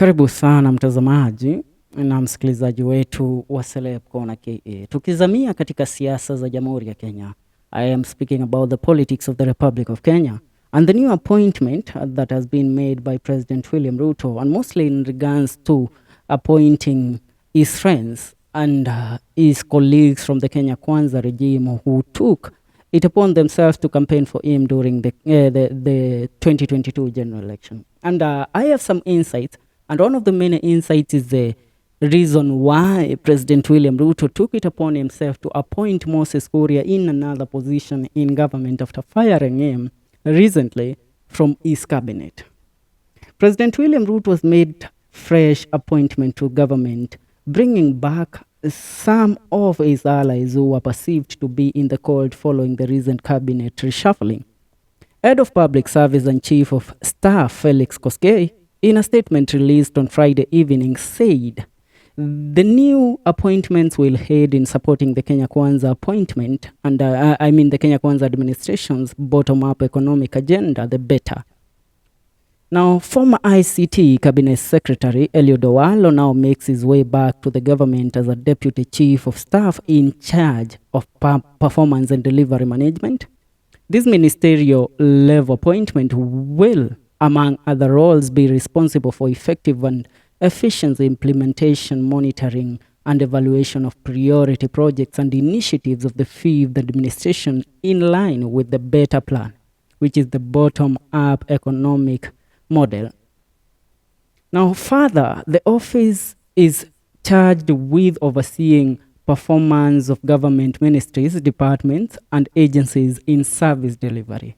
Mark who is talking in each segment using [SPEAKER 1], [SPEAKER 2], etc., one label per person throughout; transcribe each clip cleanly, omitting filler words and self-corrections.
[SPEAKER 1] Karibu sana mtazamaji na msikilizaji wetu wa Celeb Corner KE. Tukizamia katika siasa za Jamhuri ya Kenya. I am speaking about the politics of the Republic of Kenya and the new appointment that has been made by President William Ruto, and mostly in regards to appointing his friends and his colleagues from the Kenya Kwanza regime who took it upon themselves to campaign for him during the 2022 general election. And I have some insights. And one of the many insights is the reason why President William Ruto took it upon himself to appoint Moses Kuria in another position in government after firing him recently from his cabinet. President William Ruto has made fresh appointment to government, bringing back some of his allies who were perceived to be in the cold following the recent cabinet reshuffling. Head of Public Service and Chief of Staff Felix Koskei, in a statement released on Friday evening, said the new appointments will aid in supporting the Kenya Kwanza appointment and the Kenya Kwanza administration's bottom-up economic agenda, the better. Now, former ICT Cabinet Secretary Eliud Owalo now makes his way back to the government as a Deputy Chief of Staff in charge of performance and delivery management. This ministerial level appointment will, among other roles, be responsible for effective and efficient implementation, monitoring, and evaluation of priority projects and initiatives of the fifth administration in line with the better plan, which is the bottom-up economic model. Now, further, the office is charged with overseeing performance of government ministries, departments, and agencies in service delivery.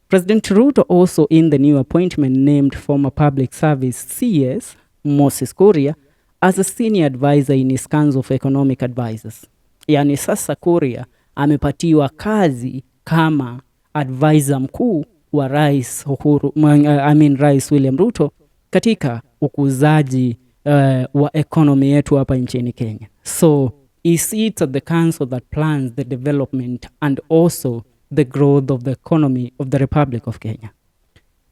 [SPEAKER 1] President Ruto also, in the new appointment, named former Public Service CS Moses Kuria as a senior advisor in his council of economic advisors. Yani sasa Kuria amepatiwa kazi kama advisor mkuu wa Rais Rais William Ruto katika ukuzaji wa economy yetu hapa nchini Kenya. So he sits at the council that plans the development and also the growth of the economy of the Republic of Kenya.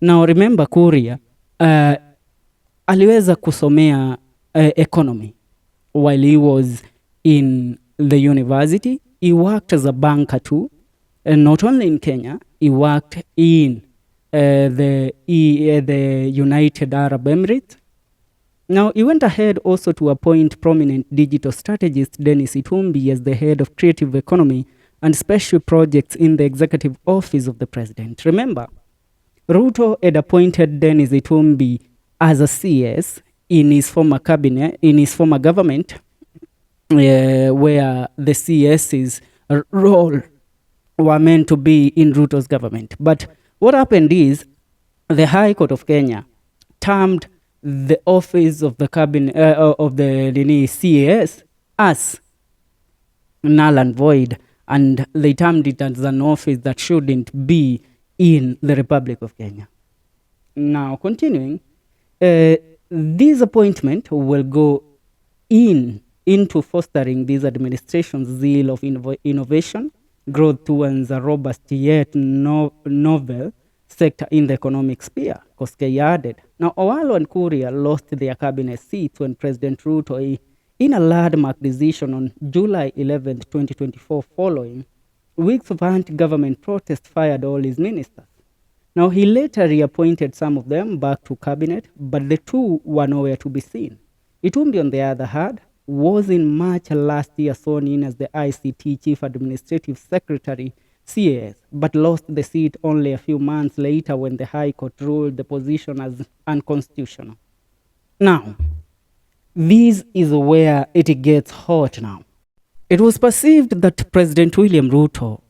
[SPEAKER 1] Now remember Kuria aliweza kusomea economy while he was in the university. He worked as a banker too, and not only in Kenya, he worked in the United Arab Emirates. Now, he went ahead also to appoint prominent digital strategist Dennis Itumbi as the head of creative economy and special projects in the executive office of the president. Remember, Ruto had appointed Dennis Itumbi as a CS in his former cabinet, in his former government, where the CS's role were meant to be in Ruto's government. But what happened is the High Court of Kenya termed the office of the cabinet of the CAS as null and void, and they termed it as an office that shouldn't be in the Republic of Kenya. Now, continuing, this appointment will go into fostering this administration's zeal of innovation, growth towards a robust yet novel sector in the economic sphere, Koskei added. Now, Owalo and Kuria lost their cabinet seats when President Ruto, in a landmark decision on July 11, 2024, following weeks of anti-government protest, fired all his ministers. Now, he later reappointed some of them back to cabinet, but the two were nowhere to be seen. Itumbi, on the other hand, was in March last year sworn in as the ICT Chief Administrative Secretary, CAS, but lost the seat only a few months later when the High Court ruled the position as unconstitutional. Now, this is where it gets hot now. It was perceived that President William Ruto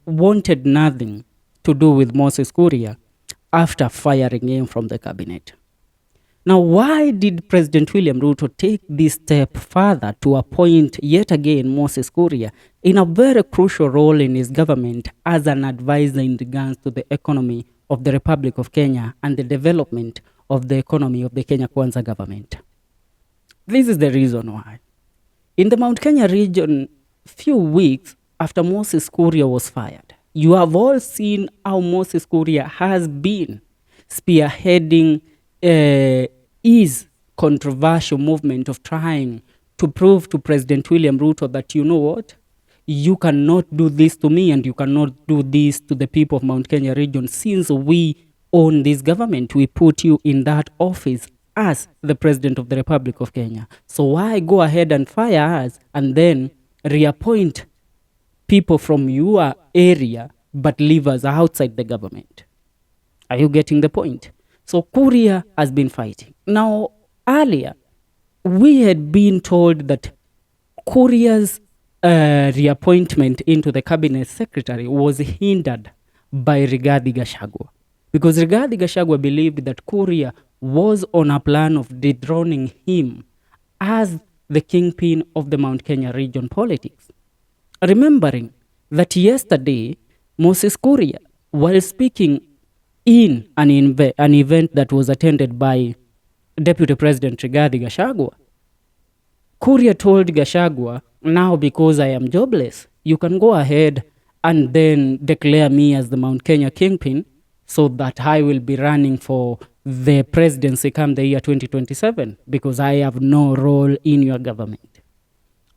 [SPEAKER 1] wanted nothing to do with Moses Kuria after firing him from the cabinet. Now, why did President William Ruto take this step further to appoint yet again Moses Kuria in a very crucial role in his government as an advisor in regards to the economy of the Republic of Kenya and the development of the economy of the Kenya Kwanza government? This is the reason why. In the Mount Kenya region, few weeks after Moses Kuria was fired, you have all seen how Moses Kuria has been spearheading is controversial movement of trying to prove to President William Ruto that, you know what, you cannot do this to me and you cannot do this to the people of Mount Kenya region. Since we own this government, we put you in that office as the President of the Republic of Kenya. So why go ahead and fire us and then reappoint people from your area but leave us outside the government? Are you getting the point? So Kuria has been fighting. Now, earlier, we had been told that Kuria's reappointment into the cabinet secretary was hindered by Rigathi Gachagua, because Rigathi Gachagua believed that Kuria was on a plan of dethroning him as the kingpin of the Mount Kenya region politics. Remembering that yesterday, Moses Kuria, while speaking in an event that was attended by Deputy President Rigathi Gachagua, Kuria told Gachagua, now because I am jobless, you can go ahead and then declare me as the Mount Kenya kingpin so that I will be running for the presidency come the year 2027 because I have no role in your government.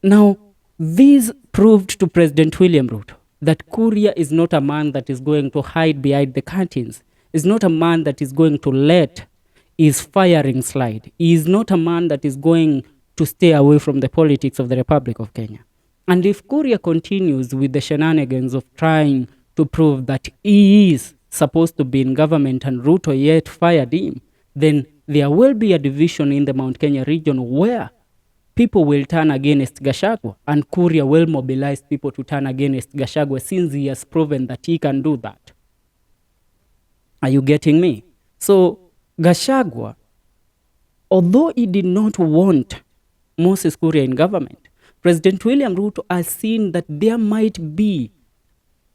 [SPEAKER 1] Now, this proved to President William Ruto that Kuria is not a man that is going to hide behind the curtains. Is not a man that is going to let his firing slide. He is not a man that is going to stay away from the politics of the Republic of Kenya. And if Kuria continues with the shenanigans of trying to prove that he is supposed to be in government and Ruto yet fired him, then there will be a division in the Mount Kenya region where people will turn against Gachagua and Kuria will mobilize people to turn against Gachagua since he has proven that he can do that. Are you getting me? So Gachagua, although he did not want Moses Kuria in government, President William Ruto has seen that there might be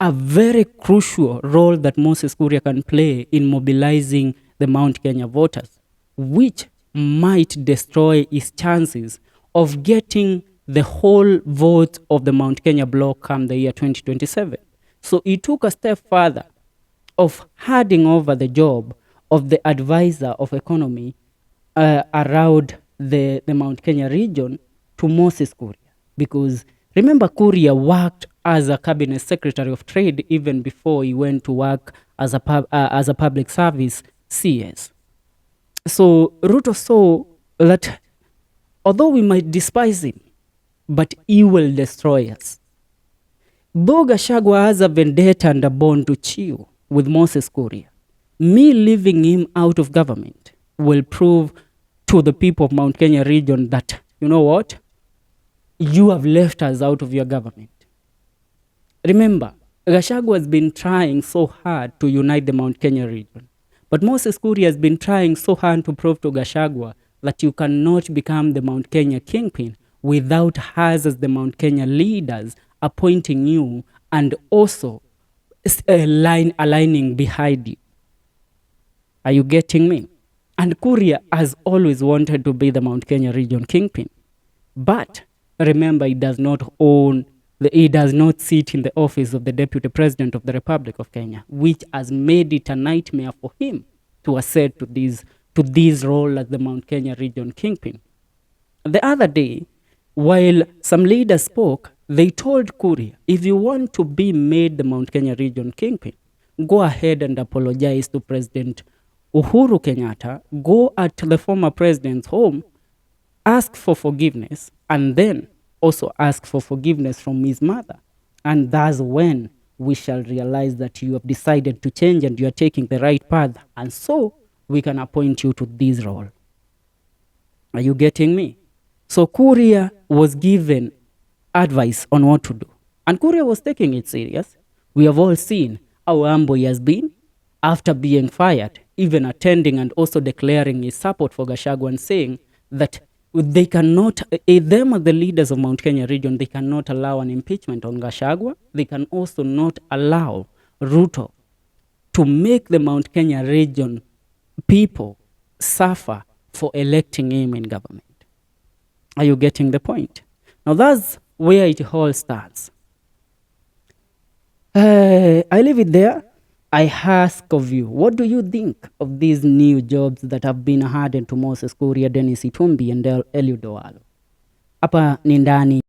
[SPEAKER 1] a very crucial role that Moses Kuria can play in mobilizing the Mount Kenya voters, which might destroy his chances of getting the whole vote of the Mount Kenya bloc come the year 2027. So he took a step further of handing over the job of the advisor of economy around the Mount Kenya region to Moses Kuria. Because remember, Kuria worked as a cabinet secretary of trade even before he went to work as a public service CS. So Ruto saw that although we might despise him, but he will destroy us. Though Gachagua has a vendetta and a bond to chew with Moses Kuria, me leaving him out of government will prove to the people of Mount Kenya region that, you know what, you have left us out of your government. Remember, Gachagua has been trying so hard to unite the Mount Kenya region. But Moses Kuria has been trying so hard to prove to Gachagua that you cannot become the Mount Kenya kingpin without us as the Mount Kenya leaders appointing you and also aligning behind you. Are you getting me? And Kuria has always wanted to be the Mount Kenya region kingpin. But remember, he does not sit in the office of the Deputy President of the Republic of Kenya, which has made it a nightmare for him to accede to this role as the Mount Kenya region kingpin. The other day, while some leaders spoke, they told Kuria, if you want to be made the Mount Kenya region kingpin, go ahead and apologize to President Uhuru Kenyatta, go at the former president's home, ask for forgiveness, and then also ask for forgiveness from his mother. And that's when we shall realize that you have decided to change and you are taking the right path. And so we can appoint you to this role. Are you getting me? So Kuria was given advice on what to do. And Kuria was taking it serious. We have all seen how humble he has been after being fired, even attending and also declaring his support for Gachagua and saying that they cannot, them as the leaders of Mount Kenya region, they cannot allow an impeachment on Gachagua. They can also not allow Ruto to make the Mount Kenya region people suffer for electing him in government. Are you getting the point? Now that's where it all starts. I leave it there. I ask of you, what do you think of these new jobs that have been added to Moses Kuria, Dennis Itumbi and Eliud Owalo? Hapa ni ndani